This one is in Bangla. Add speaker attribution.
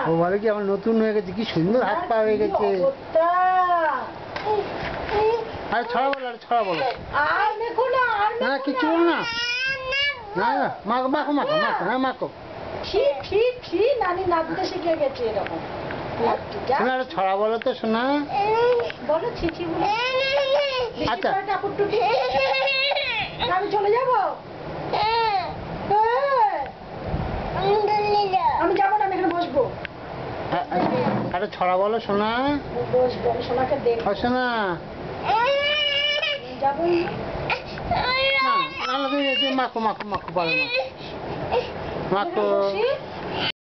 Speaker 1: ও বলে কি আমার নতুন হয়ে গেছে, কি সুন্দর হাত পা হয়ে গেছে। আরে ছড়া বলো, আরে ছড়া বলো। না কিছু বলো না, না না মাখো মাখো মাখো মাখো, হ্যাঁ মাখো।
Speaker 2: নানি নাচতে শিখে গেছে এরকম।
Speaker 1: শোনা আরে ছড়া বলো তো শোনা।
Speaker 2: বলো ছিছি বলে।
Speaker 1: আচ্ছা
Speaker 2: আমি চলে যাবো। আমি যাবো না, আমি এখানে বসবো।
Speaker 1: আরে ছড়া বলো শোনা।
Speaker 2: বসবো, আমি সোনাকে দেখবো।
Speaker 1: শোনা
Speaker 2: যাবো
Speaker 1: না, মাখো মাখো মাখো পারো না মাখো।